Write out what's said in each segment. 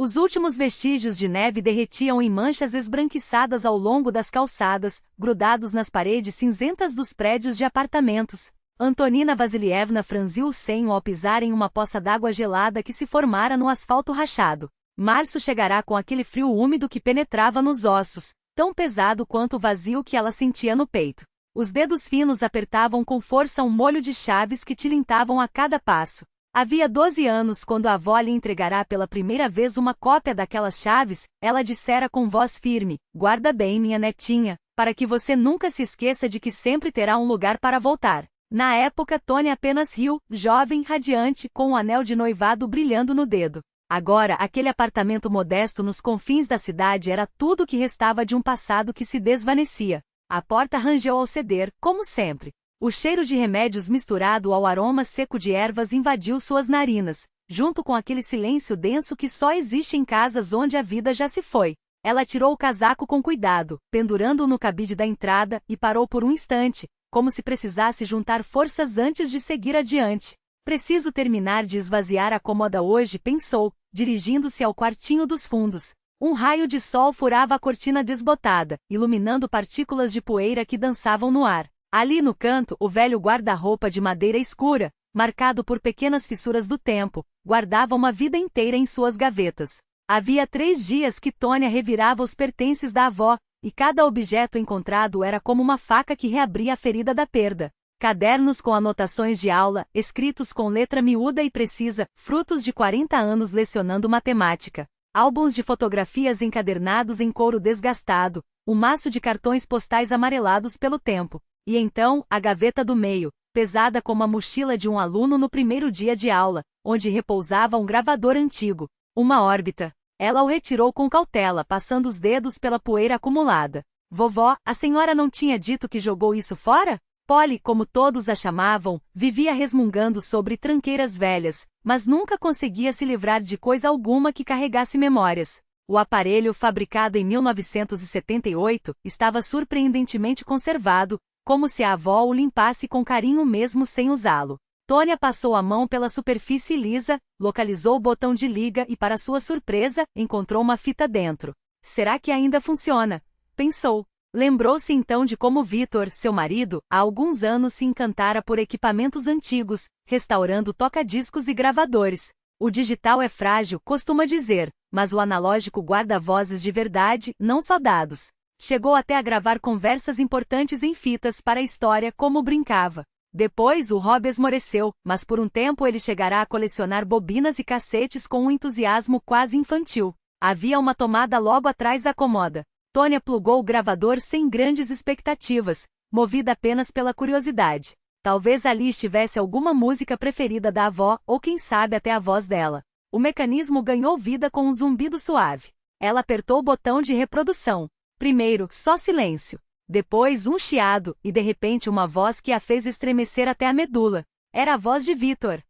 Os últimos vestígios de neve derretiam em manchas esbranquiçadas ao longo das calçadas, grudados nas paredes cinzentas dos prédios de apartamentos. Antonina Vasilievna franziu o senho ao pisar em uma poça d'água gelada que se formara no asfalto rachado. Março chegará com aquele frio úmido que penetrava nos ossos, tão pesado quanto o vazio que ela sentia no peito. Os dedos finos apertavam com força um molho de chaves que tilintavam a cada passo. Havia 12 anos quando a avó lhe entregará pela primeira vez uma cópia daquelas chaves, ela dissera com voz firme: "Guarda bem, minha netinha, para que você nunca se esqueça de que sempre terá um lugar para voltar." Na época Tônia apenas riu, jovem, radiante, com um anel de noivado brilhando no dedo. Agora, aquele apartamento modesto nos confins da cidade era tudo o que restava de um passado que se desvanecia. A porta rangeu ao ceder, como sempre. O cheiro de remédios misturado ao aroma seco de ervas invadiu suas narinas, junto com aquele silêncio denso que só existe em casas onde a vida já se foi. Ela tirou o casaco com cuidado, pendurando-o no cabide da entrada, e parou por um instante, como se precisasse juntar forças antes de seguir adiante. Preciso terminar de esvaziar a cômoda hoje, pensou, dirigindo-se ao quartinho dos fundos. Um raio de sol furava a cortina desbotada, iluminando partículas de poeira que dançavam no ar. Ali no canto, o velho guarda-roupa de madeira escura, marcado por pequenas fissuras do tempo, guardava uma vida inteira em suas gavetas. Havia 3 dias que Tônia revirava os pertences da avó, e cada objeto encontrado era como uma faca que reabria a ferida da perda. Cadernos com anotações de aula, escritos com letra miúda e precisa, frutos de 40 anos lecionando matemática. Álbuns de fotografias encadernados em couro desgastado, um maço de cartões postais amarelados pelo tempo. E então, a gaveta do meio, pesada como a mochila de um aluno no primeiro dia de aula, onde repousava um gravador antigo, uma órbita. Ela o retirou com cautela, passando os dedos pela poeira acumulada. "Vovó, a senhora não tinha dito que jogou isso fora?" Polly, como todos a chamavam, vivia resmungando sobre tranqueiras velhas, mas nunca conseguia se livrar de coisa alguma que carregasse memórias. O aparelho, fabricado em 1978, estava surpreendentemente conservado, como se a avó o limpasse com carinho mesmo sem usá-lo. Tônia passou a mão pela superfície lisa, localizou o botão de liga e, para sua surpresa, encontrou uma fita dentro. "Será que ainda funciona?" pensou. Lembrou-se então de como Vitor, seu marido, há alguns anos se encantara por equipamentos antigos, restaurando toca-discos e gravadores. "O digital é frágil", costuma dizer, mas o analógico guarda vozes de verdade, não só dados. Chegou até a gravar conversas importantes em fitas para a história, como brincava. Depois o hobby esmoreceu, mas por um tempo ele chegará a colecionar bobinas e cassetes com um entusiasmo quase infantil. Havia uma tomada logo atrás da cômoda. Tônia plugou o gravador sem grandes expectativas, movida apenas pela curiosidade. Talvez ali estivesse alguma música preferida da avó, ou quem sabe até a voz dela. O mecanismo ganhou vida com um zumbido suave. Ela apertou o botão de reprodução. Primeiro, só silêncio. Depois um chiado, e de repente uma voz que a fez estremecer até a medula. Era a voz de Vitor.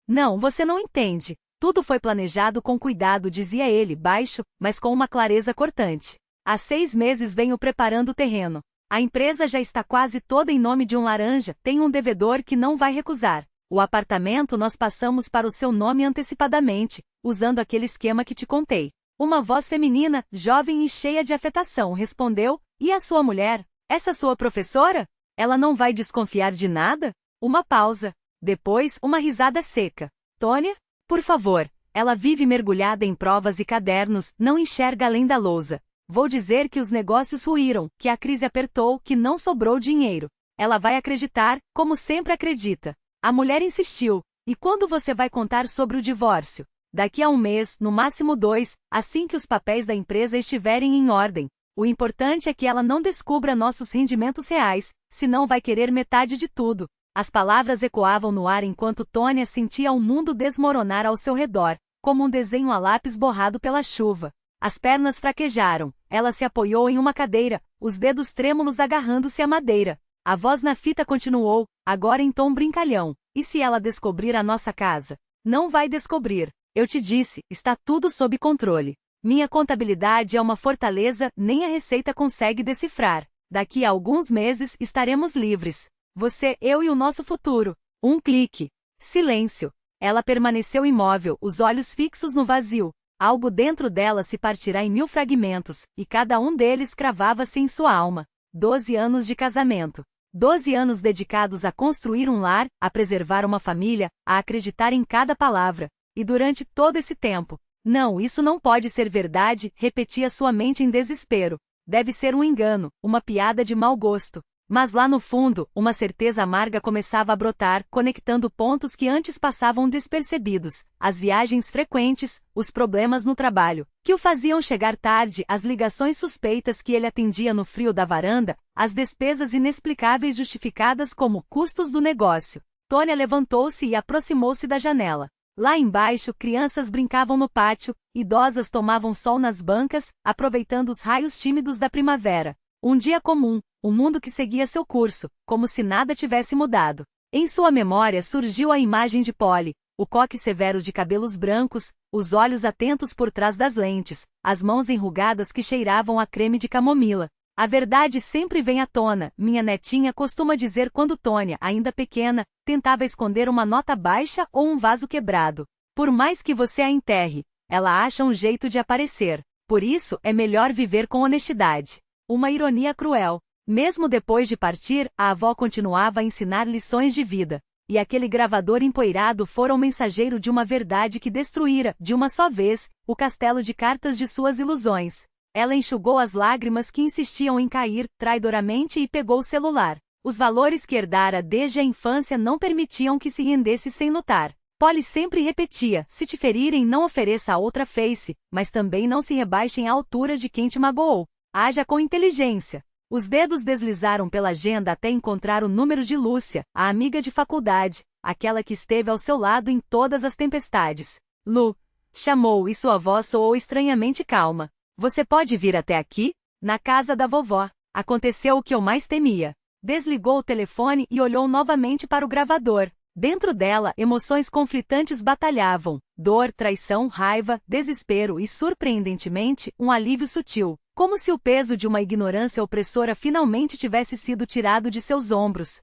"Não, você não entende. Tudo foi planejado com cuidado", dizia ele, baixo, mas com uma clareza cortante. "Há 6 meses venho preparando o terreno. A empresa já está quase toda em nome de um laranja, tem um devedor que não vai recusar. O apartamento nós passamos para o seu nome antecipadamente, usando aquele esquema que te contei." Uma voz feminina, jovem e cheia de afetação, respondeu: "E a sua mulher? Essa sua professora? Ela não vai desconfiar de nada?" Uma pausa. Depois, uma risada seca. "Tônia? Por favor. Ela vive mergulhada em provas e cadernos, não enxerga além da lousa. Vou dizer que os negócios ruíram, que a crise apertou, que não sobrou dinheiro. Ela vai acreditar, como sempre acredita." A mulher insistiu: "E quando você vai contar sobre o divórcio?" "Daqui a 1 mês, no máximo 2, assim que os papéis da empresa estiverem em ordem. O importante é que ela não descubra nossos rendimentos reais, senão vai querer metade de tudo." As palavras ecoavam no ar enquanto Tônia sentia o mundo desmoronar ao seu redor, como um desenho a lápis borrado pela chuva. As pernas fraquejaram, ela se apoiou em uma cadeira, os dedos trêmulos agarrando-se à madeira. A voz na fita continuou, agora em tom brincalhão: "E se ela descobrir a nossa casa?" "Não vai descobrir. Eu te disse, está tudo sob controle. Minha contabilidade é uma fortaleza, nem a Receita consegue decifrar. Daqui a alguns meses estaremos livres. Você, eu e o nosso futuro." Um clique. Silêncio. Ela permaneceu imóvel, os olhos fixos no vazio. Algo dentro dela se partirá em 1000 fragmentos, e cada um deles cravava-se em sua alma. 12 anos de casamento. 12 anos dedicados a construir um lar, a preservar uma família, a acreditar em cada palavra. E durante todo esse tempo, não, isso não pode ser verdade, repetia sua mente em desespero. Deve ser um engano, uma piada de mau gosto. Mas lá no fundo, uma certeza amarga começava a brotar, conectando pontos que antes passavam despercebidos, as viagens frequentes, os problemas no trabalho, que o faziam chegar tarde, as ligações suspeitas que ele atendia no frio da varanda, as despesas inexplicáveis justificadas como custos do negócio. Tônia levantou-se e aproximou-se da janela. Lá embaixo, crianças brincavam no pátio, idosas tomavam sol nas bancas, aproveitando os raios tímidos da primavera. Um dia comum, um mundo que seguia seu curso, como se nada tivesse mudado. Em sua memória surgiu a imagem de Polly, o coque severo de cabelos brancos, os olhos atentos por trás das lentes, as mãos enrugadas que cheiravam a creme de camomila. A verdade sempre vem à tona, minha netinha costuma dizer quando Tônia, ainda pequena, tentava esconder uma nota baixa ou um vaso quebrado. Por mais que você a enterre, ela acha um jeito de aparecer. Por isso, é melhor viver com honestidade. Uma ironia cruel. Mesmo depois de partir, a avó continuava a ensinar lições de vida. E aquele gravador empoeirado fora o mensageiro de uma verdade que destruíra, de uma só vez, o castelo de cartas de suas ilusões. Ela enxugou as lágrimas que insistiam em cair, traidoramente, e pegou o celular. Os valores que herdara desde a infância não permitiam que se rendesse sem lutar. Polly sempre repetia, se te ferirem não ofereça a outra face, mas também não se rebaixem à altura de quem te magoou. Haja com inteligência. Os dedos deslizaram pela agenda até encontrar o número de Lúcia, a amiga de faculdade, aquela que esteve ao seu lado em todas as tempestades. Lu, chamou e sua voz soou estranhamente calma. Você pode vir até aqui? Na casa da vovó. Aconteceu o que eu mais temia. Desligou o telefone e olhou novamente para o gravador. Dentro dela, emoções conflitantes batalhavam. Dor, traição, raiva, desespero e, surpreendentemente, um alívio sutil. Como se o peso de uma ignorância opressora finalmente tivesse sido tirado de seus ombros.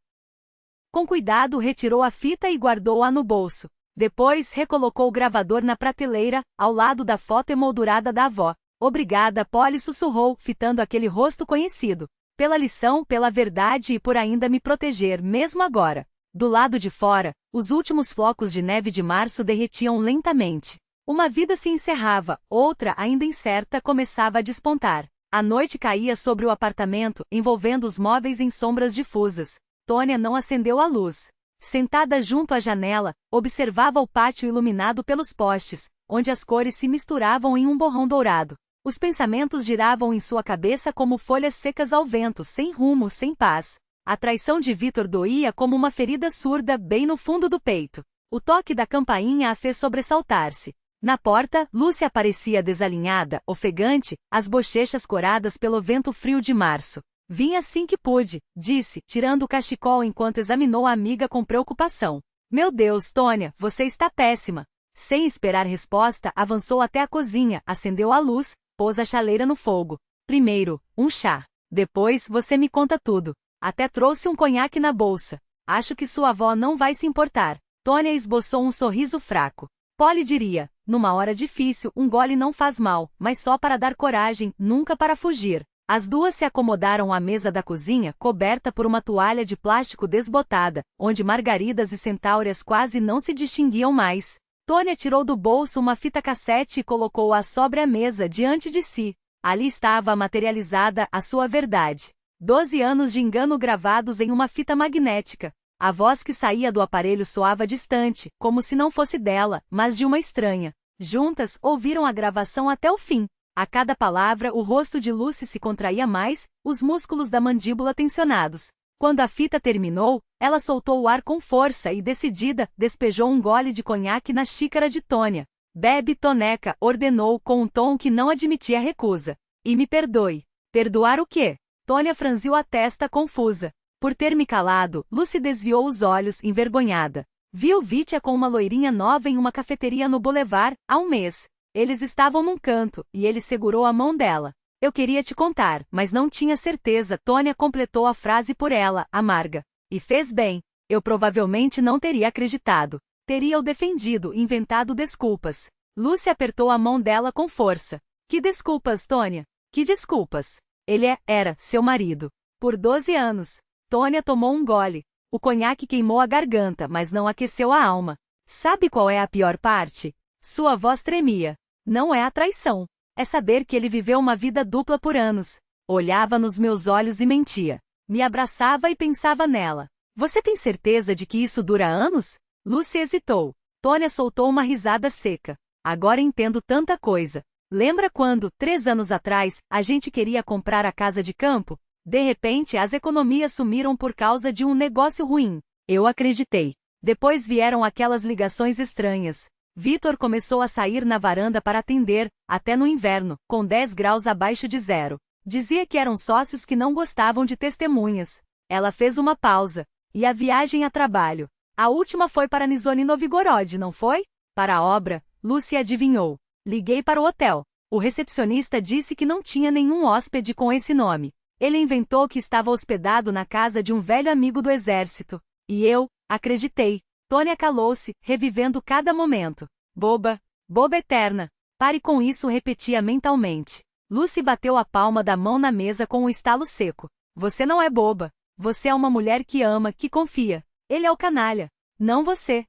Com cuidado retirou a fita e guardou-a no bolso. Depois recolocou o gravador na prateleira, ao lado da foto emoldurada da avó. Obrigada, Polly sussurrou, fitando aquele rosto conhecido. Pela lição, pela verdade e por ainda me proteger, mesmo agora. Do lado de fora, os últimos flocos de neve de março derretiam lentamente. Uma vida se encerrava, outra, ainda incerta, começava a despontar. A noite caía sobre o apartamento, envolvendo os móveis em sombras difusas. Tônia não acendeu a luz. Sentada junto à janela, observava o pátio iluminado pelos postes, onde as cores se misturavam em um borrão dourado. Os pensamentos giravam em sua cabeça como folhas secas ao vento, sem rumo, sem paz. A traição de Vitor doía como uma ferida surda bem no fundo do peito. O toque da campainha a fez sobressaltar-se. Na porta, Lúcia aparecia desalinhada, ofegante, as bochechas coradas pelo vento frio de março. Vim assim que pude, disse, tirando o cachecol enquanto examinou a amiga com preocupação. Meu Deus, Tônia, você está péssima. Sem esperar resposta, avançou até a cozinha, acendeu a luz, pôs a chaleira no fogo. Primeiro, um chá. Depois, você me conta tudo. Até trouxe um conhaque na bolsa. Acho que sua avó não vai se importar. Tônia esboçou um sorriso fraco. Polly diria, numa hora difícil, um gole não faz mal, mas só para dar coragem, nunca para fugir. As duas se acomodaram à mesa da cozinha, coberta por uma toalha de plástico desbotada, onde margaridas e centáureas quase não se distinguiam mais. Tônia tirou do bolso uma fita cassete e colocou-a sobre a mesa diante de si. Ali estava materializada a sua verdade. 12 anos de engano gravados em uma fita magnética. A voz que saía do aparelho soava distante, como se não fosse dela, mas de uma estranha. Juntas, ouviram a gravação até o fim. A cada palavra, o rosto de Lucy se contraía mais, os músculos da mandíbula tensionados. Quando a fita terminou, ela soltou o ar com força e, decidida, despejou um gole de conhaque na xícara de Tônia. Bebe, Toneca, ordenou com um tom que não admitia recusa. E me perdoe. Perdoar o quê? Tônia franziu a testa confusa. Por ter me calado, Lucy desviou os olhos, envergonhada. Viu Vitia com uma loirinha nova em uma cafeteria no Boulevard, há um mês. Eles estavam num canto, e ele segurou a mão dela. Eu queria te contar, mas não tinha certeza. Tônia completou a frase por ela, amarga. E fez bem. Eu provavelmente não teria acreditado. Teria o defendido, inventado desculpas. Lucy apertou a mão dela com força. Que desculpas, Tônia. Que desculpas. Ele era seu marido. Por 12 anos. Tônia tomou um gole. O conhaque queimou a garganta, mas não aqueceu a alma. Sabe qual é a pior parte? Sua voz tremia. Não é a traição. É saber que ele viveu uma vida dupla por anos. Olhava nos meus olhos e mentia. Me abraçava e pensava nela. Você tem certeza de que isso dura anos? Lucy hesitou. Tônia soltou uma risada seca. Agora entendo tanta coisa. Lembra quando, 3 anos atrás, a gente queria comprar a casa de campo? De repente, as economias sumiram por causa de um negócio ruim. Eu acreditei. Depois vieram aquelas ligações estranhas. Vitor começou a sair na varanda para atender, até no inverno, com 10 graus abaixo de zero. Dizia que eram sócios que não gostavam de testemunhas. Ela fez uma pausa. E a viagem a trabalho? A última foi para Nizhny Novgorod, não foi? Para a obra, Lucy adivinhou. Liguei para o hotel. O recepcionista disse que não tinha nenhum hóspede com esse nome. Ele inventou que estava hospedado na casa de um velho amigo do exército. E eu acreditei. Tônia calou-se, revivendo cada momento. Boba. Boba eterna. Pare com isso, repetia mentalmente. Lucy bateu a palma da mão na mesa com um estalo seco. Você não é boba. Você é uma mulher que ama, que confia. Ele é o canalha. Não você.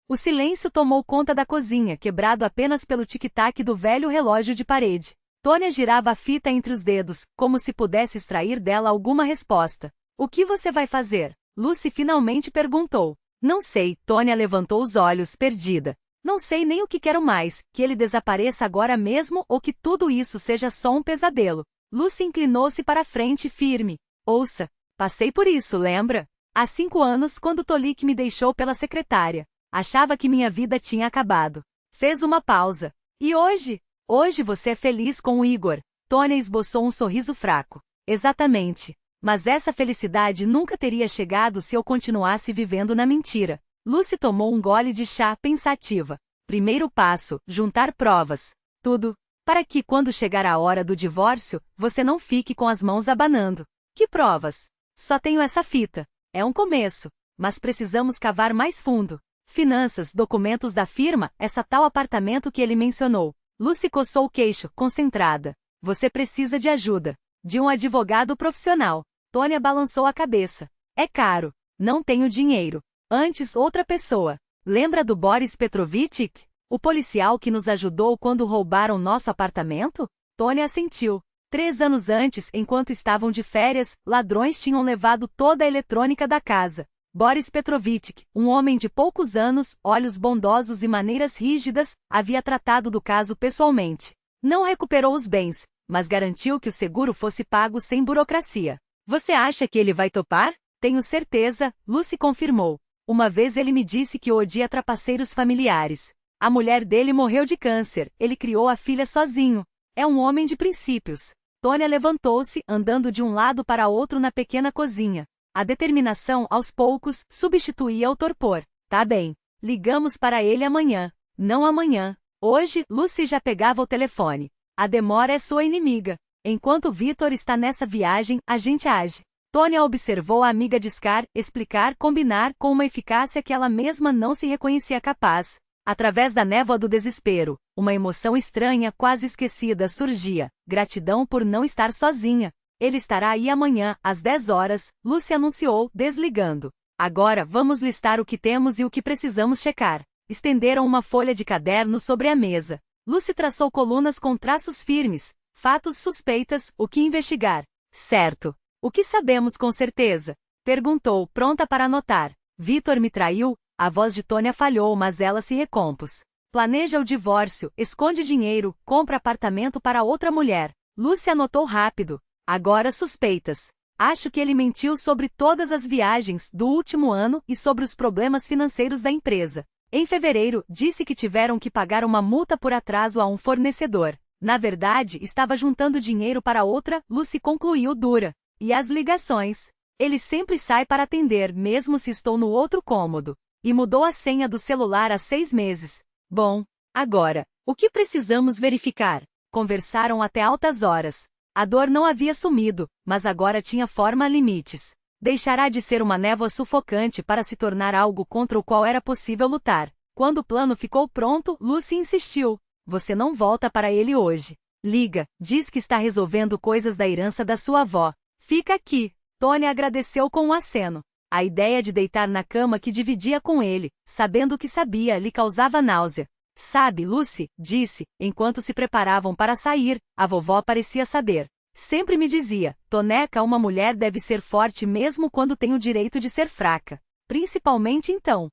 O silêncio tomou conta da cozinha, quebrado apenas pelo tic-tac do velho relógio de parede. Tônia girava a fita entre os dedos, como se pudesse extrair dela alguma resposta. O que você vai fazer? Lucy finalmente perguntou. Não sei, Tônia levantou os olhos, perdida. Não sei nem o que quero mais, que ele desapareça agora mesmo ou que tudo isso seja só um pesadelo. Lucy inclinou-se para a frente firme. Ouça, passei por isso, lembra? Há 5 anos, quando Tolik me deixou pela secretária. Achava que minha vida tinha acabado. Fez uma pausa. E hoje? Hoje você é feliz com o Igor. Tônia esboçou um sorriso fraco. Exatamente. Mas essa felicidade nunca teria chegado se eu continuasse vivendo na mentira. Lucy tomou um gole de chá, pensativa. Primeiro passo, juntar provas. Tudo. Para que, quando chegar a hora do divórcio, você não fique com as mãos abanando. Que provas? Só tenho essa fita. É um começo. Mas precisamos cavar mais fundo. Finanças, documentos da firma, essa tal apartamento que ele mencionou. Lucy coçou o queixo, concentrada. Você precisa de ajuda. De um advogado profissional. Tônia balançou a cabeça. É caro. Não tenho dinheiro. Antes, outra pessoa. Lembra do Boris Petrovich? O policial que nos ajudou quando roubaram nosso apartamento? Tônia assentiu. 3 anos antes, enquanto estavam de férias, ladrões tinham levado toda a eletrônica da casa. Boris Petrovich, um homem de poucos anos, olhos bondosos e maneiras rígidas, havia tratado do caso pessoalmente. Não recuperou os bens, mas garantiu que o seguro fosse pago sem burocracia. Você acha que ele vai topar? Tenho certeza, Lucy confirmou. Uma vez ele me disse que odia trapaceiros familiares. A mulher dele morreu de câncer, ele criou a filha sozinho. É um homem de princípios. Tônia levantou-se, andando de um lado para outro na pequena cozinha. A determinação, aos poucos, substituía o torpor. Tá bem. Ligamos para ele amanhã. Não amanhã. Hoje, Lucy já pegava o telefone. A demora é sua inimiga. Enquanto Vitor está nessa viagem, a gente age. Tônia observou a amiga discar, explicar, combinar com uma eficácia que ela mesma não se reconhecia capaz. Através da névoa do desespero, uma emoção estranha, quase esquecida, surgia. Gratidão por não estar sozinha. Ele estará aí amanhã, às 10 horas, Lucy anunciou, desligando. Agora, vamos listar o que temos e o que precisamos checar. Estenderam uma folha de caderno sobre a mesa. Lucy traçou colunas com traços firmes. Fatos, suspeitas, o que investigar. Certo. O que sabemos com certeza? Perguntou, pronta para anotar. Vitor me traiu? A voz de Tônia falhou, mas ela se recompôs. Planeja o divórcio, esconde dinheiro, compra apartamento para outra mulher. Lucy anotou rápido. Agora suspeitas. Acho que ele mentiu sobre todas as viagens do último ano e sobre os problemas financeiros da empresa. Em fevereiro, disse que tiveram que pagar uma multa por atraso a um fornecedor. Na verdade, estava juntando dinheiro para outra, Lucy concluiu dura. E as ligações? Ele sempre sai para atender, mesmo se estou no outro cômodo. E mudou a senha do celular há 6 meses. Bom, agora, o que precisamos verificar? Conversaram até altas horas. A dor não havia sumido, mas agora tinha forma a limites. Deixará de ser uma névoa sufocante para se tornar algo contra o qual era possível lutar. Quando o plano ficou pronto, Lucy insistiu. Você não volta para ele hoje. Liga, diz que está resolvendo coisas da herança da sua avó. Fica aqui. Tony agradeceu com um aceno. A ideia de deitar na cama que dividia com ele, sabendo o que sabia, lhe causava náusea. Sabe, Lucy, disse, enquanto se preparavam para sair, a vovó parecia saber. Sempre me dizia, Toneca, uma mulher deve ser forte mesmo quando tem o direito de ser fraca. Principalmente então.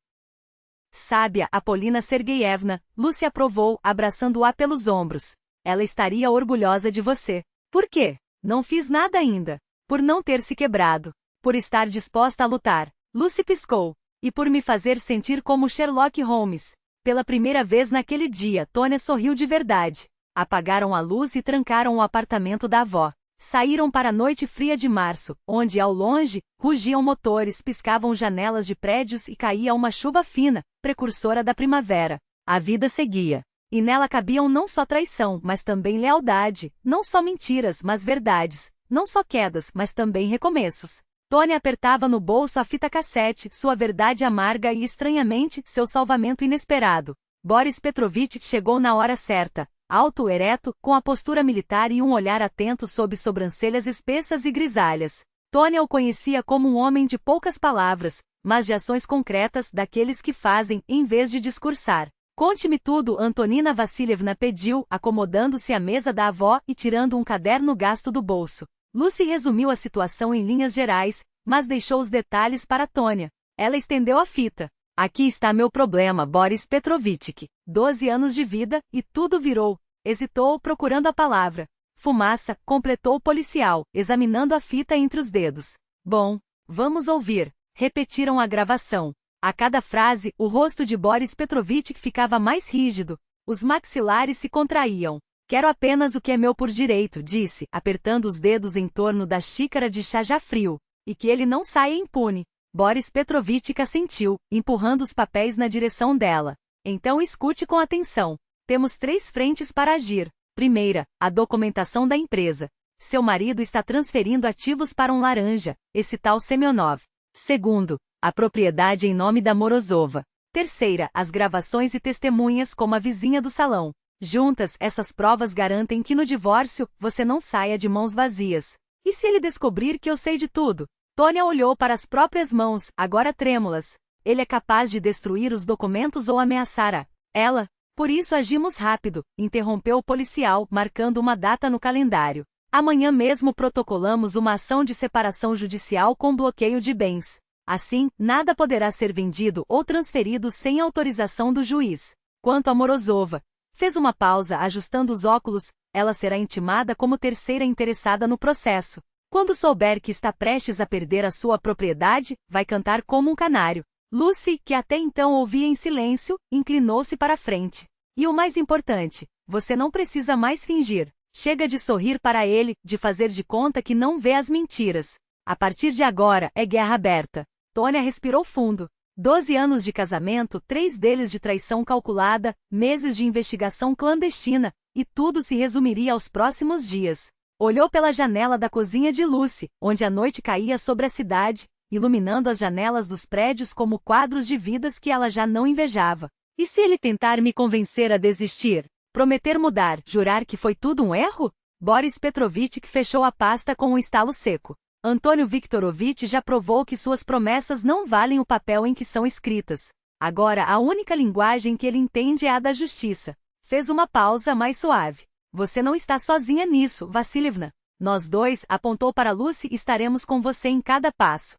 Sábia, Apolina Sergeyevna, Lucy aprovou, abraçando-a pelos ombros. Ela estaria orgulhosa de você. Por quê? Não fiz nada ainda. Por não ter se quebrado. Por estar disposta a lutar. Lucy piscou. E por me fazer sentir como Sherlock Holmes. Pela primeira vez naquele dia, Tônia sorriu de verdade. Apagaram a luz e trancaram o apartamento da avó. Saíram para a noite fria de março, onde, ao longe, rugiam motores, piscavam janelas de prédios e caía uma chuva fina, precursora da primavera. A vida seguia. E nela cabiam não só traição, mas também lealdade, não só mentiras, mas verdades, não só quedas, mas também recomeços. Tônia apertava no bolso a fita cassete, sua verdade amarga e, estranhamente, seu salvamento inesperado. Boris Petrovich chegou na hora certa, alto, ereto, com a postura militar e um olhar atento sob sobrancelhas espessas e grisalhas. Tônia o conhecia como um homem de poucas palavras, mas de ações concretas, daqueles que fazem, em vez de discursar. Conte-me tudo, Antonina Vassilievna pediu, acomodando-se à mesa da avó e tirando um caderno gasto do bolso. Lucy resumiu a situação em linhas gerais, mas deixou os detalhes para Tônia. Ela estendeu a fita. Aqui está meu problema, Boris Petrovich. 12 anos de vida, e tudo virou. Hesitou, procurando a palavra. Fumaça, completou o policial, examinando a fita entre os dedos. Bom, vamos ouvir. Repetiram a gravação. A cada frase, o rosto de Boris Petrovich ficava mais rígido. Os maxilares se contraíam. Quero apenas o que é meu por direito, disse, apertando os dedos em torno da xícara de chá já frio. E que ele não saia impune. Boris Petrovich assentiu, empurrando os papéis na direção dela. Então escute com atenção. Temos 3 frentes para agir. Primeira, a documentação da empresa. Seu marido está transferindo ativos para um laranja, esse tal Semyonov. Segundo, a propriedade em nome da Morozova. Terceira, as gravações e testemunhas como a vizinha do salão. Juntas, essas provas garantem que no divórcio, você não saia de mãos vazias. E se ele descobrir que eu sei de tudo? Tônia olhou para as próprias mãos, agora trêmulas. Ele é capaz de destruir os documentos ou ameaçar ela? Por isso agimos rápido, interrompeu o policial, marcando uma data no calendário. Amanhã mesmo protocolamos uma ação de separação judicial com bloqueio de bens. Assim, nada poderá ser vendido ou transferido sem autorização do juiz. Quanto a Morozova, fez uma pausa ajustando os óculos, ela será intimada como terceira interessada no processo. Quando souber que está prestes a perder a sua propriedade, vai cantar como um canário. Lucy, que até então ouvia em silêncio, inclinou-se para a frente. E o mais importante, você não precisa mais fingir. Chega de sorrir para ele, de fazer de conta que não vê as mentiras. A partir de agora, é guerra aberta. Tônia respirou fundo. 12 anos de casamento, 3 deles de traição calculada, meses de investigação clandestina, e tudo se resumiria aos próximos dias. Olhou pela janela da cozinha de Lucy, onde a noite caía sobre a cidade, iluminando as janelas dos prédios como quadros de vidas que ela já não invejava. E se ele tentar me convencer a desistir? Prometer mudar, jurar que foi tudo um erro? Boris Petrovich fechou a pasta com um estalo seco. Antônio Viktorovich já provou que suas promessas não valem o papel em que são escritas. Agora a única linguagem que ele entende é a da justiça. Fez uma pausa mais suave. Você não está sozinha nisso, Vassilievna. Nós dois, apontou para Lucy, estaremos com você em cada passo.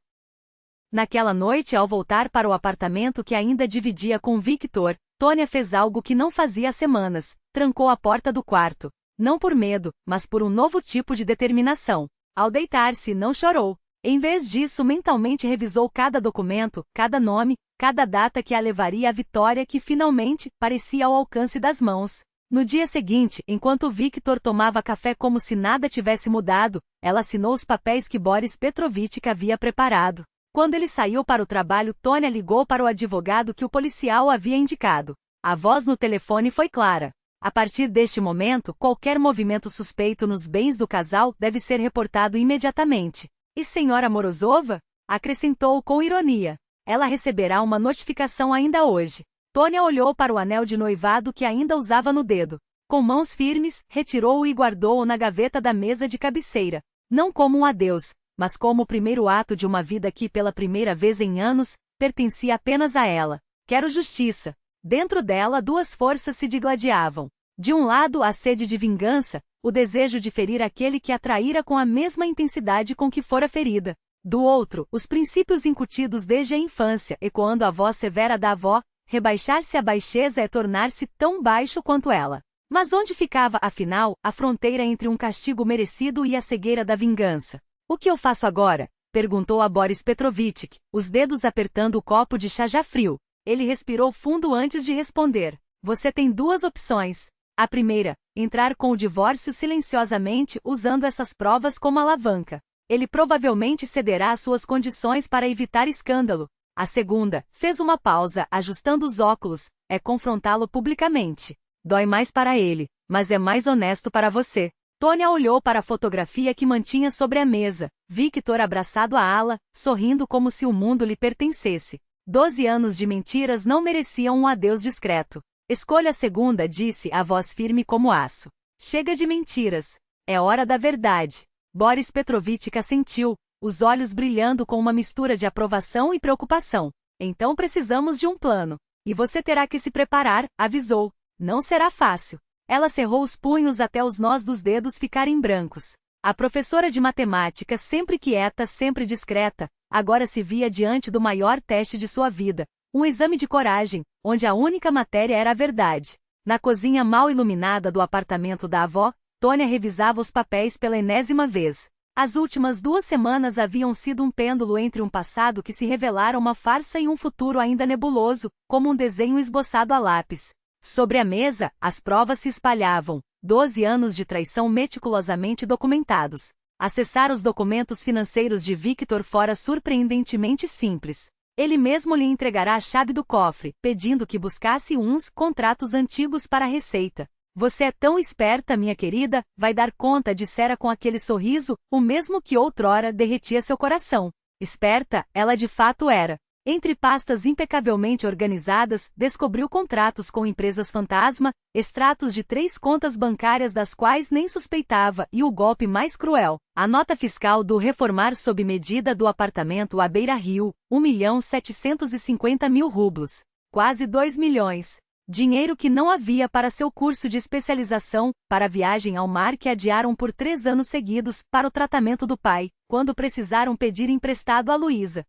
Naquela noite, ao voltar para o apartamento que ainda dividia com Victor, Tônia fez algo que não fazia há semanas. Trancou a porta do quarto. Não por medo, mas por um novo tipo de determinação. Ao deitar-se, não chorou. Em vez disso, mentalmente revisou cada documento, cada nome, cada data que a levaria à vitória que finalmente parecia ao alcance das mãos. No dia seguinte, enquanto Victor tomava café como se nada tivesse mudado, ela assinou os papéis que Boris Petrovich havia preparado. Quando ele saiu para o trabalho, Tônia ligou para o advogado que o policial havia indicado. A voz no telefone foi clara. A partir deste momento, qualquer movimento suspeito nos bens do casal deve ser reportado imediatamente. E senhora Morozova? Acrescentou com ironia. Ela receberá uma notificação ainda hoje. Tônia olhou para o anel de noivado que ainda usava no dedo. Com mãos firmes, retirou-o e guardou-o na gaveta da mesa de cabeceira. Não como um adeus, mas como o primeiro ato de uma vida que, pela primeira vez em anos, pertencia apenas a ela. Quero justiça. Dentro dela, duas forças se digladiavam. De um lado, a sede de vingança, o desejo de ferir aquele que a traíra com a mesma intensidade com que fora ferida. Do outro, os princípios incutidos desde a infância, ecoando a voz severa da avó: rebaixar-se à baixeza é tornar-se tão baixo quanto ela. Mas onde ficava, afinal, a fronteira entre um castigo merecido e a cegueira da vingança? O que eu faço agora? Perguntou a Boris Petrovitch, os dedos apertando o copo de chá já frio. Ele respirou fundo antes de responder. Você tem duas opções. A primeira, entrar com o divórcio silenciosamente usando essas provas como alavanca. Ele provavelmente cederá às suas condições para evitar escândalo. A segunda, fez uma pausa, ajustando os óculos, é confrontá-lo publicamente. Dói mais para ele, mas é mais honesto para você. Tônia olhou para a fotografia que mantinha sobre a mesa. Victor abraçado à ala, sorrindo como se o mundo lhe pertencesse. 12 anos de mentiras não mereciam um adeus discreto. Escolha a segunda, disse a voz firme como aço. Chega de mentiras. É hora da verdade. Boris Petrovitch assentiu, os olhos brilhando com uma mistura de aprovação e preocupação. Então precisamos de um plano. E você terá que se preparar, avisou. Não será fácil. Ela cerrou os punhos até os nós dos dedos ficarem brancos. A professora de matemática, sempre quieta, sempre discreta, agora se via diante do maior teste de sua vida, um exame de coragem, onde a única matéria era a verdade. Na cozinha mal iluminada do apartamento da avó, Tônia revisava os papéis pela enésima vez. As últimas 2 semanas haviam sido um pêndulo entre um passado que se revelara uma farsa e um futuro ainda nebuloso, como um desenho esboçado a lápis. Sobre a mesa, as provas se espalhavam, 12 anos de traição meticulosamente documentados. Acessar os documentos financeiros de Victor fora surpreendentemente simples. Ele mesmo lhe entregará a chave do cofre, pedindo que buscasse uns contratos antigos para a Receita. Você é tão esperta, minha querida, vai dar conta, dissera com aquele sorriso, o mesmo que outrora derretia seu coração. Esperta, ela de fato era. Entre pastas impecavelmente organizadas, descobriu contratos com empresas fantasma, extratos de 3 contas bancárias das quais nem suspeitava e o golpe mais cruel, a nota fiscal do reformar sob medida do apartamento à beira-rio, 1.750.000 rublos. Quase 2 milhões. Dinheiro que não havia para seu curso de especialização, para a viagem ao mar que adiaram por 3 anos seguidos, para o tratamento do pai, quando precisaram pedir emprestado a Luísa.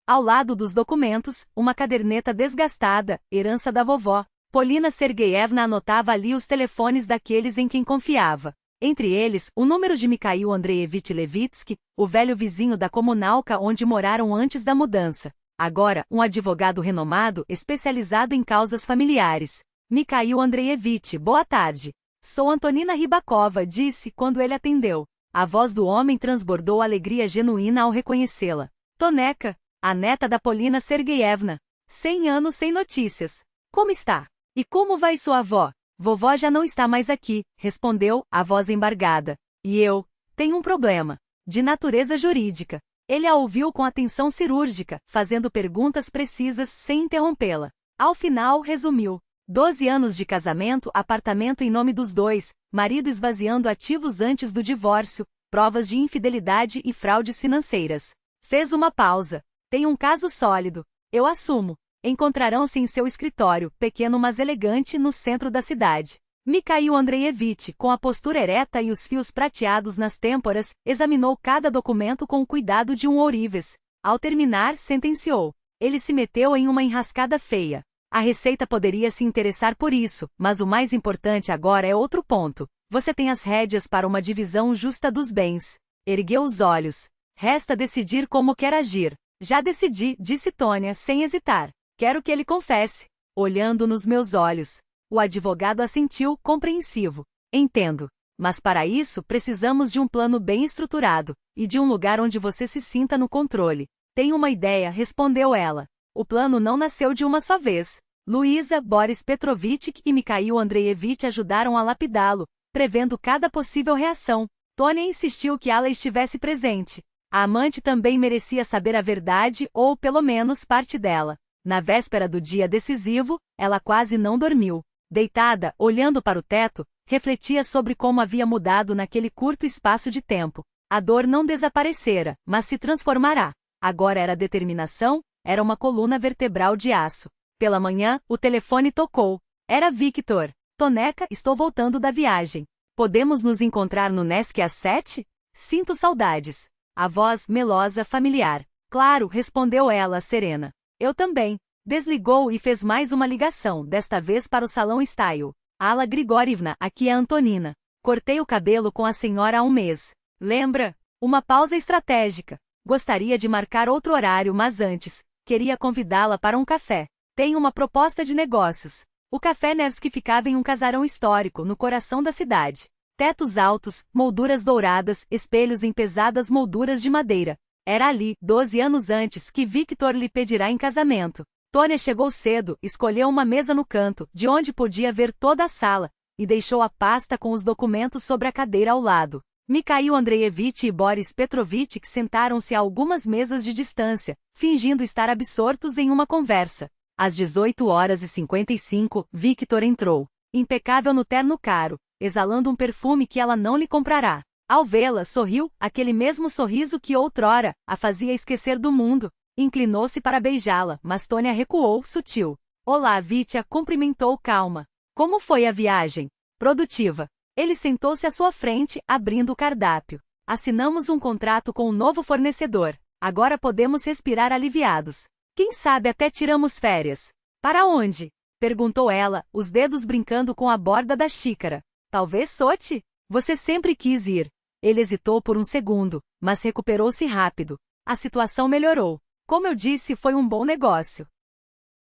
Ao lado dos documentos, uma caderneta desgastada, herança da vovó. Polina Sergeyevna anotava ali os telefones daqueles em quem confiava. Entre eles, o número de Mikhail Andreevich Levitsky, o velho vizinho da comunalca onde moraram antes da mudança. Agora, um advogado renomado, especializado em causas familiares. Mikhail Andreevich, boa tarde. Sou Antonina Rybakova, disse quando ele atendeu. A voz do homem transbordou alegria genuína ao reconhecê-la. Toneca, a neta da Polina Sergeyevna. 100 anos sem notícias. Como está? E como vai sua avó? Vovó já não está mais aqui, respondeu, a voz embargada. E eu? Tenho um problema. De natureza jurídica. Ele a ouviu com atenção cirúrgica, fazendo perguntas precisas sem interrompê-la. Ao final, resumiu. 12 anos de casamento, apartamento em nome dos dois, marido esvaziando ativos antes do divórcio, provas de infidelidade e fraudes financeiras. Fez uma pausa. Tem um caso sólido. Eu assumo. Encontrarão-se em seu escritório, pequeno mas elegante, no centro da cidade. Mikhail Andreevich, com a postura ereta e os fios prateados nas têmporas, examinou cada documento com o cuidado de um ourives. Ao terminar, sentenciou. Ele se meteu em uma enrascada feia. A Receita poderia se interessar por isso, mas o mais importante agora é outro ponto. Você tem as rédeas para uma divisão justa dos bens. Ergueu os olhos. Resta decidir como quer agir. Já decidi, disse Tônia, sem hesitar. Quero que ele confesse. Olhando nos meus olhos. O advogado assentiu, compreensivo. Entendo. Mas para isso, precisamos de um plano bem estruturado, e de um lugar onde você se sinta no controle. Tenho uma ideia, respondeu ela. O plano não nasceu de uma só vez. Luísa, Boris Petrovitch e Mikhail Andreevich ajudaram a lapidá-lo, prevendo cada possível reação. Tônia insistiu que ela estivesse presente. A amante também merecia saber a verdade, ou pelo menos parte dela. Na véspera do dia decisivo, ela quase não dormiu. Deitada, olhando para o teto, refletia sobre como havia mudado naquele curto espaço de tempo. A dor não desaparecera, mas se transformará. Agora era determinação, era uma coluna vertebral de aço. Pela manhã, o telefone tocou. Era Victor. Toneca, estou voltando da viagem. Podemos nos encontrar no Nesc às 7? Sinto saudades. A voz, melosa, familiar. Claro, respondeu ela, serena. Eu também. Desligou e fez mais uma ligação, desta vez para o salão Style. Alla Grigorievna, aqui é Antonina. Cortei o cabelo com a senhora há um mês. Lembra? Uma pausa estratégica. Gostaria de marcar outro horário, mas antes, queria convidá-la para um café. Tenho uma proposta de negócios. O Café Nevsky ficava em um casarão histórico, no coração da cidade. Tetos altos, molduras douradas, espelhos em pesadas molduras de madeira. Era ali, 12 anos antes, que Victor lhe pedirá em casamento. Tônia chegou cedo, escolheu uma mesa no canto, de onde podia ver toda a sala, e deixou a pasta com os documentos sobre a cadeira ao lado. Mikhail Andreevich e Boris Petrovich sentaram-se a algumas mesas de distância, fingindo estar absortos em uma conversa. Às 18h55, Victor entrou. Impecável no terno caro, exalando um perfume que ela não lhe comprará. Ao vê-la, sorriu, aquele mesmo sorriso que outrora a fazia esquecer do mundo. Inclinou-se para beijá-la, mas Tônia recuou, sutil. Olá, Vitya, cumprimentou calma. Como foi a viagem? Produtiva. Ele sentou-se à sua frente, abrindo o cardápio. Assinamos um contrato com um novo fornecedor. Agora podemos respirar aliviados. Quem sabe até tiramos férias. Para onde? Perguntou ela, os dedos brincando com a borda da xícara. Talvez Sochi? Você sempre quis ir. Ele hesitou por um segundo, mas recuperou-se rápido. A situação melhorou. Como eu disse, foi um bom negócio.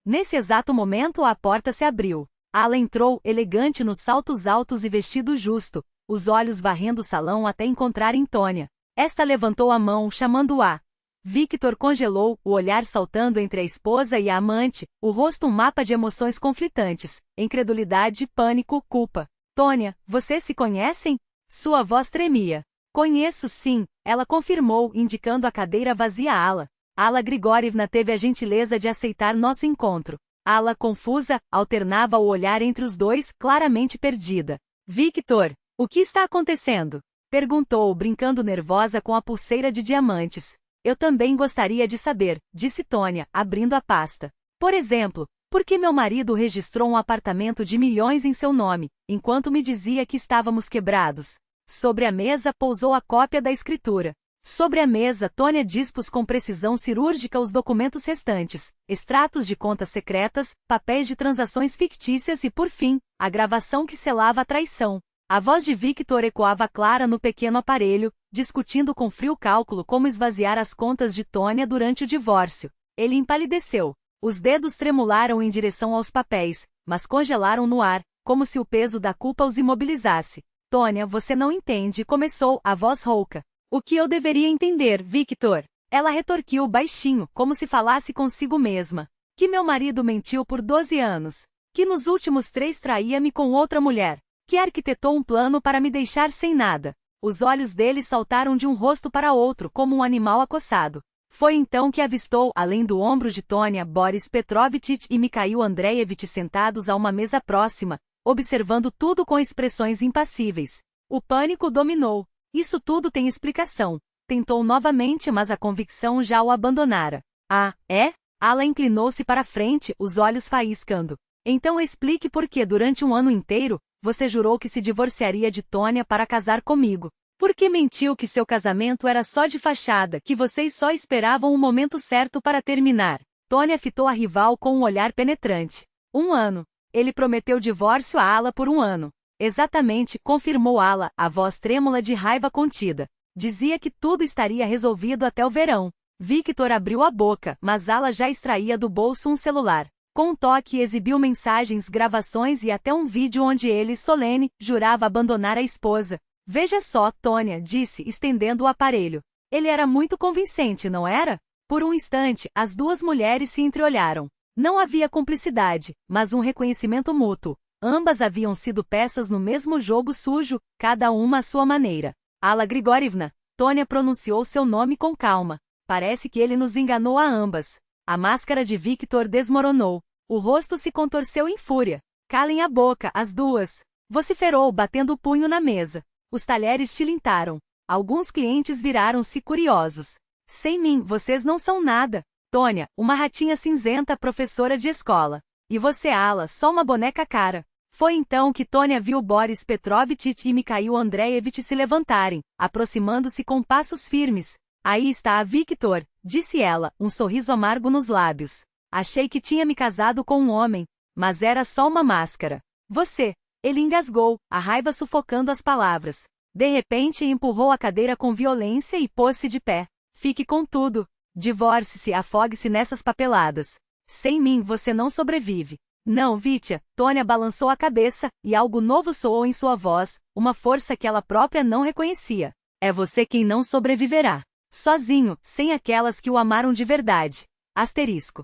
Nesse exato momento a porta se abriu. Alla entrou, elegante nos saltos altos e vestido justo, os olhos varrendo o salão até encontrar em Tônia. Esta levantou a mão, chamando-a. Victor congelou, o olhar saltando entre a esposa e a amante, o rosto um mapa de emoções conflitantes, incredulidade, pânico, culpa. Tônia, vocês se conhecem? Sua voz tremia. Conheço sim, ela confirmou, indicando a cadeira vazia a Alla. Alla Grigorievna teve a gentileza de aceitar nosso encontro. Alla, confusa, alternava o olhar entre os dois, claramente perdida. Victor, o que está acontecendo? Perguntou, brincando nervosa com a pulseira de diamantes. Eu também gostaria de saber, disse Tônia, abrindo a pasta. Por exemplo, por que meu marido registrou um apartamento de milhões em seu nome, enquanto me dizia que estávamos quebrados? Sobre a mesa pousou a cópia da escritura. Sobre a mesa, Tônia dispôs com precisão cirúrgica os documentos restantes, extratos de contas secretas, papéis de transações fictícias e, por fim, a gravação que selava a traição. A voz de Victor ecoava clara no pequeno aparelho, discutindo com frio cálculo como esvaziar as contas de Tônia durante o divórcio. Ele empalideceu. Os dedos tremularam em direção aos papéis, mas congelaram no ar, como se o peso da culpa os imobilizasse. Tônia, você não entende, começou, a voz rouca. O que eu deveria entender, Victor? Ela retorquiu baixinho, como se falasse consigo mesma. Que meu marido mentiu por 12 anos. Que nos últimos 3 traía-me com outra mulher. Que arquitetou um plano para me deixar sem nada. Os olhos dele saltaram de um rosto para outro, como um animal acossado. Foi então que avistou, além do ombro de Tônia, Boris Petrovich e Mikhail Andreevich sentados a uma mesa próxima, observando tudo com expressões impassíveis. O pânico dominou. Isso tudo tem explicação. Tentou novamente, mas a convicção já o abandonara. Ah, é? Alla inclinou-se para a frente, os olhos faiscando. Então explique por que durante um ano inteiro, você jurou que se divorciaria de Tônia para casar comigo. Por que mentiu que seu casamento era só de fachada, que vocês só esperavam o momento certo para terminar? Tônia fitou a rival com um olhar penetrante. 1 ano. Ele prometeu divórcio a Alla por 1 ano. Exatamente, confirmou Alla, a voz trêmula de raiva contida. Dizia que tudo estaria resolvido até o verão. Victor abriu a boca, mas Alla já extraía do bolso um celular. Com um toque exibiu mensagens, gravações e até um vídeo onde ele, solene, jurava abandonar a esposa. Veja só, Tônia, disse, estendendo o aparelho. Ele era muito convincente, não era? Por um instante, as duas mulheres se entreolharam. Não havia cumplicidade, mas um reconhecimento mútuo. Ambas haviam sido peças no mesmo jogo sujo, cada uma à sua maneira. Alla Grigorievna, Tônia pronunciou seu nome com calma. Parece que ele nos enganou a ambas. A máscara de Victor desmoronou. O rosto se contorceu em fúria. Calem a boca, as duas! Vociferou, batendo o punho na mesa. Os talheres tilintaram. Alguns clientes viraram-se curiosos. Sem mim, vocês não são nada. Tônia, uma ratinha cinzenta professora de escola. E você, Ala, só uma boneca cara. Foi então que Tônia viu Boris Petrovich e Mikhail Andreevich se levantarem, aproximando-se com passos firmes. Aí está a Victor, disse ela, um sorriso amargo nos lábios. Achei que tinha me casado com um homem, mas era só uma máscara. Você! Ele engasgou, a raiva sufocando as palavras. De repente empurrou a cadeira com violência e pôs-se de pé. Fique com tudo. Divorce-se, afogue-se nessas papeladas. Sem mim você não sobrevive. Não, Vitya. Tônia balançou a cabeça, e algo novo soou em sua voz, uma força que ela própria não reconhecia. É você quem não sobreviverá. Sozinho, sem aquelas que o amaram de verdade. Asterisco.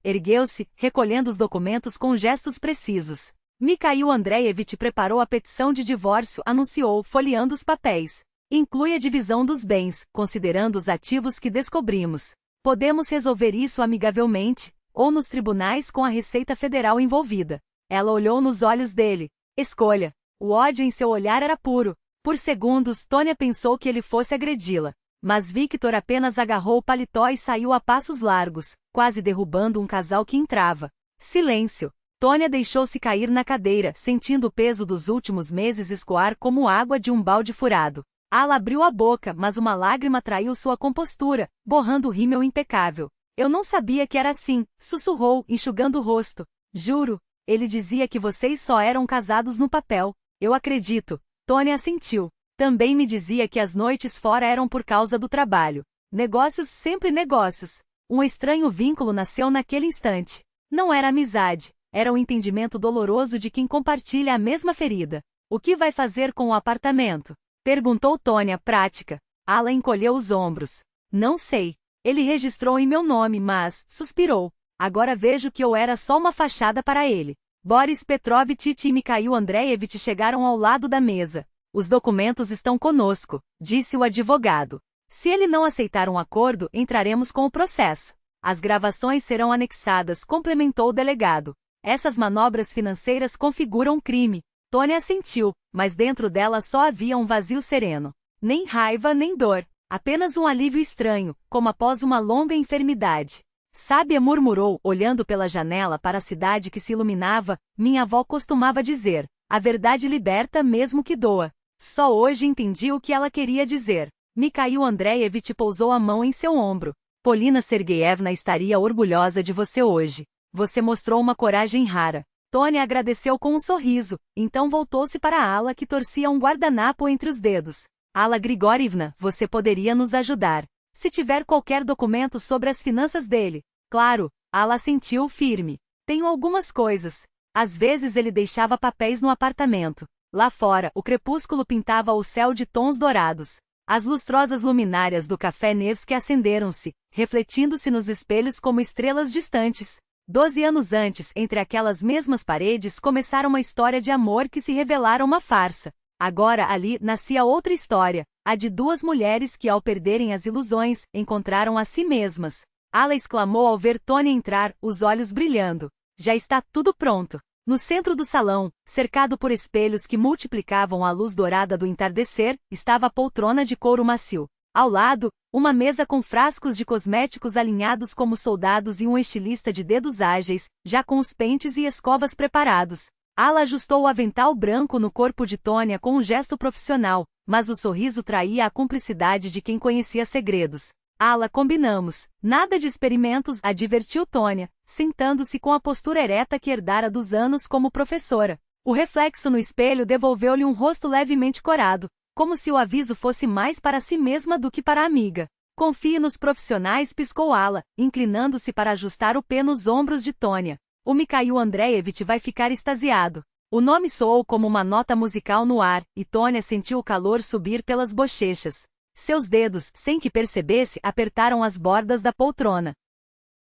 Ergueu-se, recolhendo os documentos com gestos precisos. Mikhail Andreevich preparou a petição de divórcio, anunciou, folheando os papéis. Inclui a divisão dos bens, considerando os ativos que descobrimos. Podemos resolver isso amigavelmente, ou nos tribunais com a Receita Federal envolvida. Ela olhou nos olhos dele. Escolha. O ódio em seu olhar era puro. Por segundos, Tônia pensou que ele fosse agredi-la. Mas Victor apenas agarrou o paletó e saiu a passos largos, quase derrubando um casal que entrava. Silêncio. Tônia deixou-se cair na cadeira, sentindo o peso dos últimos meses escoar como água de um balde furado. Ala abriu a boca, mas uma lágrima traiu sua compostura, borrando o rímel impecável. Eu não sabia que era assim, sussurrou, enxugando o rosto. Juro, ele dizia que vocês só eram casados no papel. Eu acredito. Tônia assentiu. Também me dizia que as noites fora eram por causa do trabalho. Negócios, sempre negócios. Um estranho vínculo nasceu naquele instante. Não era amizade, era o entendimento doloroso de quem compartilha a mesma ferida. O que vai fazer com o apartamento? Perguntou Tônia, prática. Ala encolheu os ombros. Não sei. Ele registrou em meu nome, mas, suspirou. Agora vejo que eu era só uma fachada para ele. Boris Petrovich e Mikhail Andreevich chegaram ao lado da mesa. Os documentos estão conosco, disse o advogado. Se ele não aceitar um acordo, entraremos com o processo. As gravações serão anexadas, complementou o delegado. Essas manobras financeiras configuram crime. Tônia assentiu, mas dentro dela só havia um vazio sereno. Nem raiva nem dor. Apenas um alívio estranho, como após uma longa enfermidade. Sábia, murmurou, olhando pela janela para a cidade que se iluminava, minha avó costumava dizer, a verdade liberta mesmo que doa. Só hoje entendi o que ela queria dizer. Mikhail Andreevich pousou a mão em seu ombro. Polina Sergeyevna estaria orgulhosa de você hoje. Você mostrou uma coragem rara. Tônia agradeceu com um sorriso, então voltou-se para Ala que torcia um guardanapo entre os dedos. Ala Grigorievna, você poderia nos ajudar. Se tiver qualquer documento sobre as finanças dele. Claro, Ala assentiu firme. Tenho algumas coisas. Às vezes ele deixava papéis no apartamento. Lá fora, o crepúsculo pintava o céu de tons dourados. As lustrosas luminárias do café Nevsky acenderam-se, refletindo-se nos espelhos como estrelas distantes. 12 anos antes, entre aquelas mesmas paredes, começara uma história de amor que se revelara uma farsa. Agora ali nascia outra história, a de duas mulheres que, ao perderem as ilusões, encontraram a si mesmas. Ala exclamou ao ver Tônia entrar, os olhos brilhando. Já está tudo pronto. No centro do salão, cercado por espelhos que multiplicavam a luz dourada do entardecer, estava a poltrona de couro macio. Ao lado, uma mesa com frascos de cosméticos alinhados como soldados e um estilista de dedos ágeis, já com os pentes e escovas preparados. Ala ajustou o avental branco no corpo de Tônia com um gesto profissional, mas o sorriso traía a cumplicidade de quem conhecia segredos. Ala, combinamos. Nada de experimentos, advertiu Tônia, sentando-se com a postura ereta que herdara dos anos como professora. O reflexo no espelho devolveu-lhe um rosto levemente corado, como se o aviso fosse mais para si mesma do que para a amiga. Confie nos profissionais, piscou Ala, inclinando-se para ajustar o pé nos ombros de Tônia. O Mikhail Andreevich vai ficar extasiado. O nome soou como uma nota musical no ar, e Tônia sentiu o calor subir pelas bochechas. Seus dedos, sem que percebesse, apertaram as bordas da poltrona.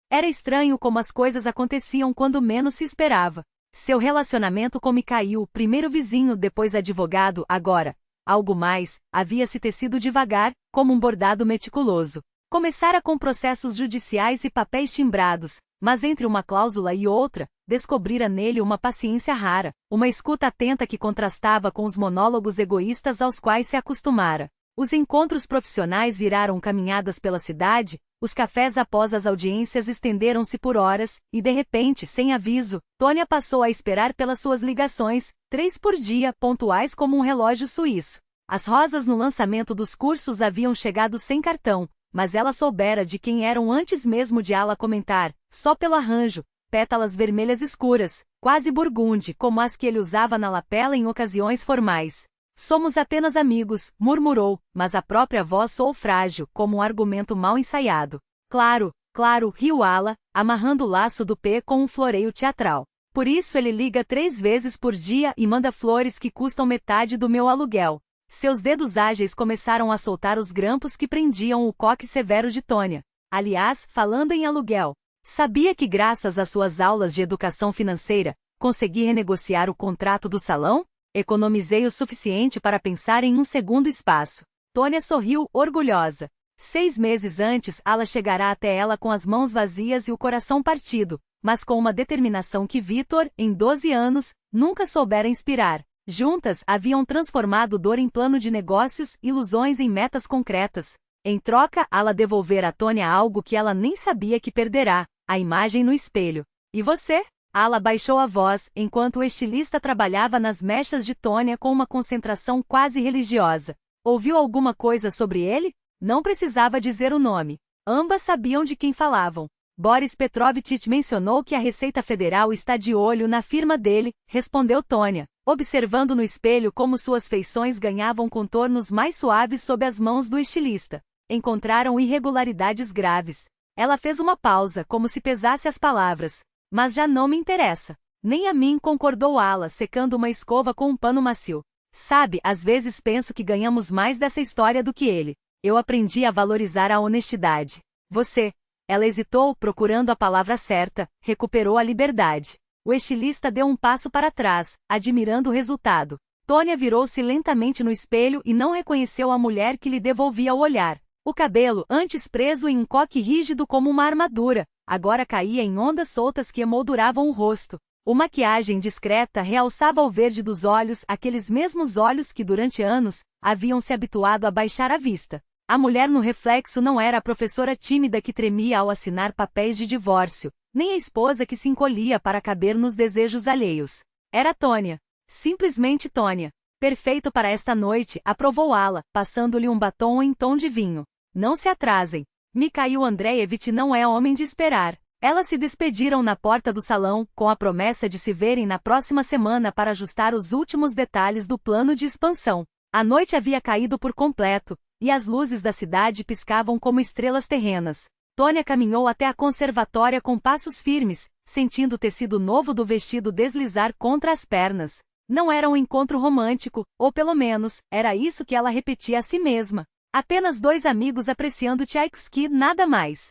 Era estranho como as coisas aconteciam quando menos se esperava. Seu relacionamento com Mikhail, primeiro vizinho, depois advogado, agora, algo mais, havia se tecido devagar, como um bordado meticuloso. Começara com processos judiciais e papéis timbrados, mas entre uma cláusula e outra, descobrira nele uma paciência rara, uma escuta atenta que contrastava com os monólogos egoístas aos quais se acostumara. Os encontros profissionais viraram caminhadas pela cidade, os cafés após as audiências estenderam-se por horas, e de repente, sem aviso, Tônia passou a esperar pelas suas ligações, 3 por dia, pontuais como um relógio suíço. As rosas no lançamento dos cursos haviam chegado sem cartão, mas ela soubera de quem eram antes mesmo de ela comentar, só pelo arranjo, pétalas vermelhas escuras, quase burgunde como as que ele usava na lapela em ocasiões formais. Somos apenas amigos, murmurou, mas a própria voz soou frágil, como um argumento mal ensaiado. Claro, riu Ala, amarrando o laço do P com um floreio teatral. Por isso ele liga 3 vezes por dia e manda flores que custam metade do meu aluguel. Seus dedos ágeis começaram a soltar os grampos que prendiam o coque severo de Tônia. Aliás, falando em aluguel, sabia que graças às suas aulas de educação financeira, consegui renegociar o contrato do salão? Economizei o suficiente para pensar em um segundo espaço. Tônia sorriu, orgulhosa. 6 meses antes, Ala chegará até ela com as mãos vazias e o coração partido, mas com uma determinação que Vitor, em 12 anos, nunca soubera inspirar. Juntas, haviam transformado dor em plano de negócios, ilusões em metas concretas. Em troca, Ala devolvera a Tônia algo que ela nem sabia que perderá, a imagem no espelho. E você? Ala baixou a voz, enquanto o estilista trabalhava nas mechas de Tônia com uma concentração quase religiosa. Ouviu alguma coisa sobre ele? Não precisava dizer o nome. Ambas sabiam de quem falavam. Boris Petrovich mencionou que a Receita Federal está de olho na firma dele, respondeu Tônia, observando no espelho como suas feições ganhavam contornos mais suaves sob as mãos do estilista. Encontraram irregularidades graves. Ela fez uma pausa, como se pesasse as palavras. Mas já não me interessa. Nem a mim, concordou Ala, secando uma escova com um pano macio. Sabe, às vezes penso que ganhamos mais dessa história do que ele. Eu aprendi a valorizar a honestidade. Você. Ela hesitou, procurando a palavra certa, recuperou a liberdade. O estilista deu um passo para trás, admirando o resultado. Tônia virou-se lentamente no espelho e não reconheceu a mulher que lhe devolvia o olhar. O cabelo, antes preso em um coque rígido como uma armadura, agora caía em ondas soltas que emolduravam o rosto. A maquiagem discreta realçava o verde dos olhos, aqueles mesmos olhos que durante anos haviam se habituado a baixar a vista. A mulher no reflexo não era a professora tímida que tremia ao assinar papéis de divórcio, nem a esposa que se encolhia para caber nos desejos alheios. Era Tônia. Simplesmente Tônia. Perfeito para esta noite, aprovou Ala, passando-lhe um batom em tom de vinho. Não se atrasem. Mikhail Andreevich não é homem de esperar. Elas se despediram na porta do salão, com a promessa de se verem na próxima semana para ajustar os últimos detalhes do plano de expansão. A noite havia caído por completo, e as luzes da cidade piscavam como estrelas terrenas. Tônia caminhou até a conservatória com passos firmes, sentindo o tecido novo do vestido deslizar contra as pernas. Não era um encontro romântico, ou pelo menos, era isso que ela repetia a si mesma. Apenas 2 amigos apreciando Tchaikovsky, nada mais.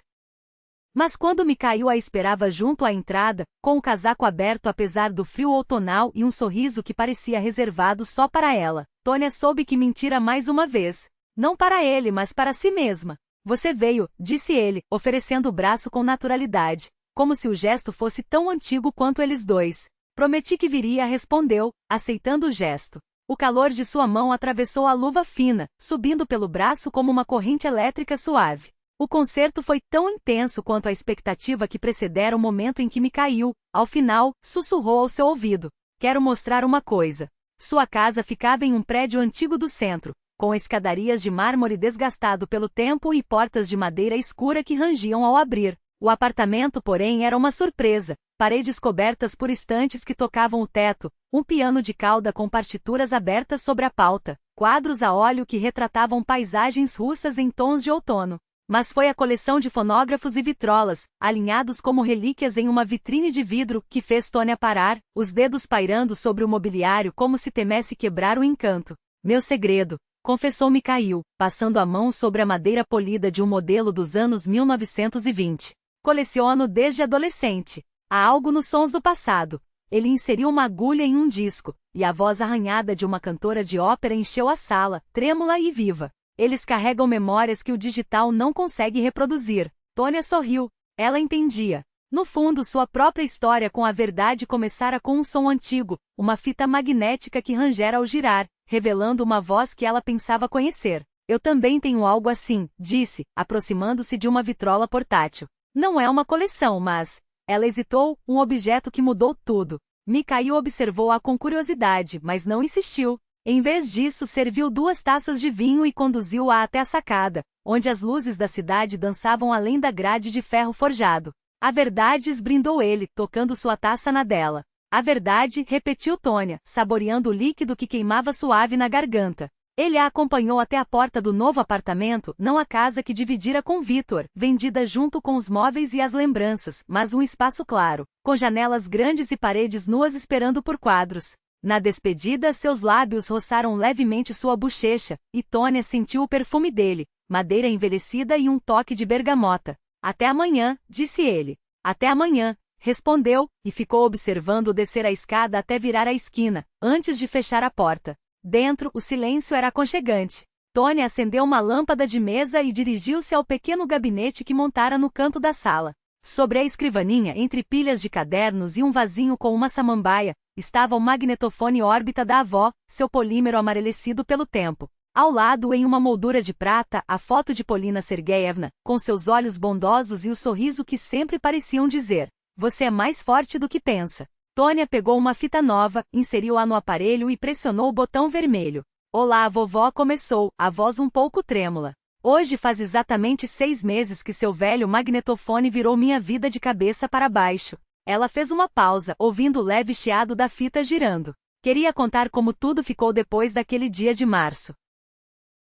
Mas quando Mikhail a esperava junto à entrada, com o casaco aberto apesar do frio outonal e um sorriso que parecia reservado só para ela, Tônia soube que mentira mais uma vez. Não para ele, mas para si mesma. Você veio, disse ele, oferecendo o braço com naturalidade, como se o gesto fosse tão antigo quanto eles dois. Prometi que viria, respondeu, aceitando o gesto. O calor de sua mão atravessou a luva fina, subindo pelo braço como uma corrente elétrica suave. O concerto foi tão intenso quanto a expectativa que precedera o momento em que Mikhail, ao final, sussurrou ao seu ouvido. Quero mostrar uma coisa. Sua casa ficava em um prédio antigo do centro, com escadarias de mármore desgastado pelo tempo e portas de madeira escura que rangiam ao abrir. O apartamento, porém, era uma surpresa. Paredes cobertas por estantes que tocavam o teto, um piano de cauda com partituras abertas sobre a pauta, quadros a óleo que retratavam paisagens russas em tons de outono. Mas foi a coleção de fonógrafos e vitrolas, alinhados como relíquias em uma vitrine de vidro, que fez Tônia parar, os dedos pairando sobre o mobiliário como se temesse quebrar o encanto. Meu segredo, confessou Mikhail, passando a mão sobre a madeira polida de um modelo dos anos 1920. Coleciono desde adolescente. Há algo nos sons do passado. Ele inseriu uma agulha em um disco, e a voz arranhada de uma cantora de ópera encheu a sala, trêmula e viva. Eles carregam memórias que o digital não consegue reproduzir. Tônia sorriu. Ela entendia. No fundo, sua própria história com a verdade começara com um som antigo, uma fita magnética que rangera ao girar, revelando uma voz que ela pensava conhecer. Eu também tenho algo assim, disse, aproximando-se de uma vitrola portátil. Não é uma coleção, mas... Ela hesitou, um objeto que mudou tudo. Mikhail observou-a com curiosidade, mas não insistiu. Em vez disso, serviu 2 taças de vinho e conduziu-a até a sacada, onde as luzes da cidade dançavam além da grade de ferro forjado. A verdade, brindou ele, tocando sua taça na dela. A verdade, repetiu Tônia, saboreando o líquido que queimava suave na garganta. Ele a acompanhou até a porta do novo apartamento, não a casa que dividira com Vitor, vendida junto com os móveis e as lembranças, mas um espaço claro, com janelas grandes e paredes nuas esperando por quadros. Na despedida, seus lábios roçaram levemente sua bochecha, e Tônia sentiu o perfume dele, madeira envelhecida e um toque de bergamota. Até amanhã, disse ele. Até amanhã, respondeu, e ficou observando descer a escada até virar a esquina, antes de fechar a porta. Dentro, o silêncio era aconchegante. Tônia acendeu uma lâmpada de mesa e dirigiu-se ao pequeno gabinete que montara no canto da sala. Sobre a escrivaninha, entre pilhas de cadernos e um vasinho com uma samambaia, estava o magnetofone órbita da avó, seu polímero amarelecido pelo tempo. Ao lado, em uma moldura de prata, a foto de Polina Sergeyevna, com seus olhos bondosos e o sorriso que sempre pareciam dizer: "Você é mais forte do que pensa." Tônia pegou uma fita nova, inseriu-a no aparelho e pressionou o botão vermelho. "Olá, vovó", começou, a voz um pouco trêmula. "Hoje faz exatamente 6 meses que seu velho magnetofone virou minha vida de cabeça para baixo." Ela fez uma pausa, ouvindo o leve chiado da fita girando. Queria contar como tudo ficou depois daquele dia de março.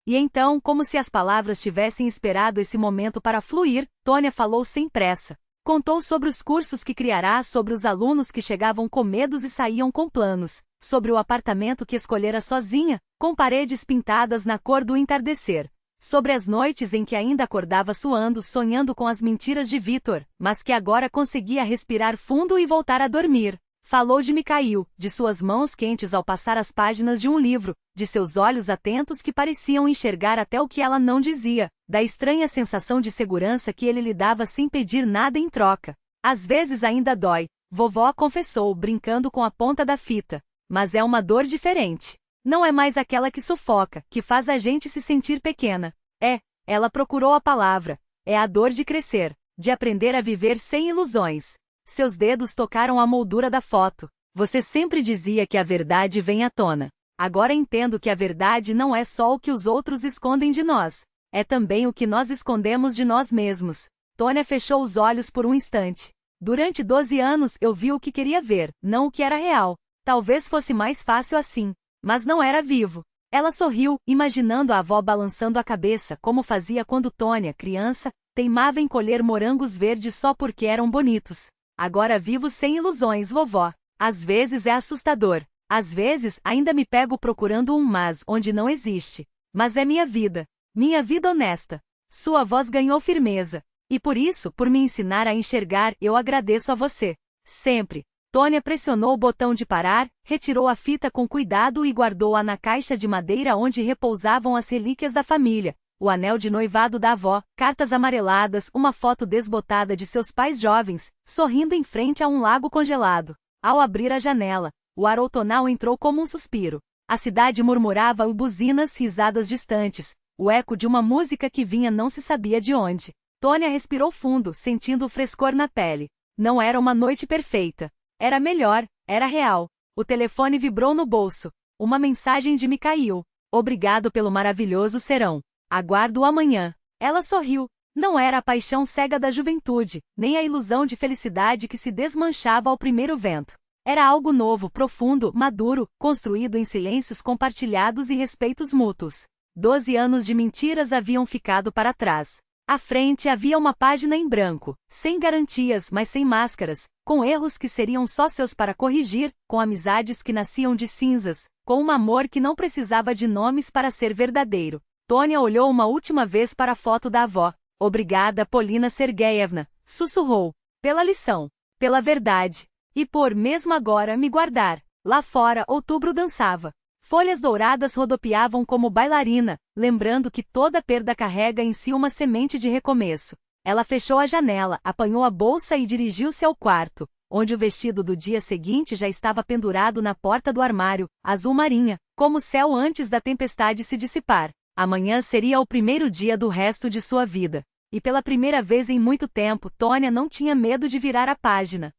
E então, como se as palavras tivessem esperado esse momento para fluir, Tônia falou sem pressa. Contou sobre os cursos que criará, sobre os alunos que chegavam com medos e saíam com planos, sobre o apartamento que escolhera sozinha, com paredes pintadas na cor do entardecer, sobre as noites em que ainda acordava suando, sonhando com as mentiras de Vitor, mas que agora conseguia respirar fundo e voltar a dormir. Falou de Mikhail, de suas mãos quentes ao passar as páginas de um livro, de seus olhos atentos que pareciam enxergar até o que ela não dizia, da estranha sensação de segurança que ele lhe dava sem pedir nada em troca. "Às vezes ainda dói", vovó confessou, brincando com a ponta da fita. "Mas é uma dor diferente. Não é mais aquela que sufoca, que faz a gente se sentir pequena. Ela procurou a palavra. É a dor de crescer, de aprender a viver sem ilusões." Seus dedos tocaram a moldura da foto. "Você sempre dizia que a verdade vem à tona. Agora entendo que a verdade não é só o que os outros escondem de nós. É também o que nós escondemos de nós mesmos." Tônia fechou os olhos por um instante. "Durante 12 anos eu vi o que queria ver, não o que era real. Talvez fosse mais fácil assim. Mas não era vivo." Ela sorriu, imaginando a avó balançando a cabeça como fazia quando Tônia, criança, teimava em colher morangos verdes só porque eram bonitos. "Agora vivo sem ilusões, vovó. Às vezes é assustador. Às vezes ainda me pego procurando um mas onde não existe. Mas é minha vida. Minha vida honesta." Sua voz ganhou firmeza. "E por isso, por me ensinar a enxergar, eu agradeço a você. Sempre." Tônia pressionou o botão de parar, retirou a fita com cuidado e guardou-a na caixa de madeira onde repousavam as relíquias da família. O anel de noivado da avó, cartas amareladas, uma foto desbotada de seus pais jovens, sorrindo em frente a um lago congelado. Ao abrir a janela, o ar outonal entrou como um suspiro. A cidade murmurava buzinas, risadas distantes, o eco de uma música que vinha não se sabia de onde. Tônia respirou fundo, sentindo o frescor na pele. Não era uma noite perfeita. Era melhor, era real. O telefone vibrou no bolso. Uma mensagem de Mikhail. "Obrigado pelo maravilhoso serão. Aguardo amanhã." Ela sorriu. Não era a paixão cega da juventude, nem a ilusão de felicidade que se desmanchava ao primeiro vento. Era algo novo, profundo, maduro, construído em silêncios compartilhados e respeitos mútuos. 12 anos de mentiras haviam ficado para trás. À frente havia uma página em branco, sem garantias, mas sem máscaras, com erros que seriam só seus para corrigir, com amizades que nasciam de cinzas, com um amor que não precisava de nomes para ser verdadeiro. Tônia olhou uma última vez para a foto da avó. "Obrigada, Polina Sergeyevna", sussurrou. "Pela lição. Pela verdade. E por, mesmo agora, me guardar." Lá fora, outubro dançava. Folhas douradas rodopiavam como bailarina, lembrando que toda perda carrega em si uma semente de recomeço. Ela fechou a janela, apanhou a bolsa e dirigiu-se ao quarto, onde o vestido do dia seguinte já estava pendurado na porta do armário, azul marinha, como o céu antes da tempestade se dissipar. Amanhã seria o primeiro dia do resto de sua vida. E pela primeira vez em muito tempo, Tônia não tinha medo de virar a página.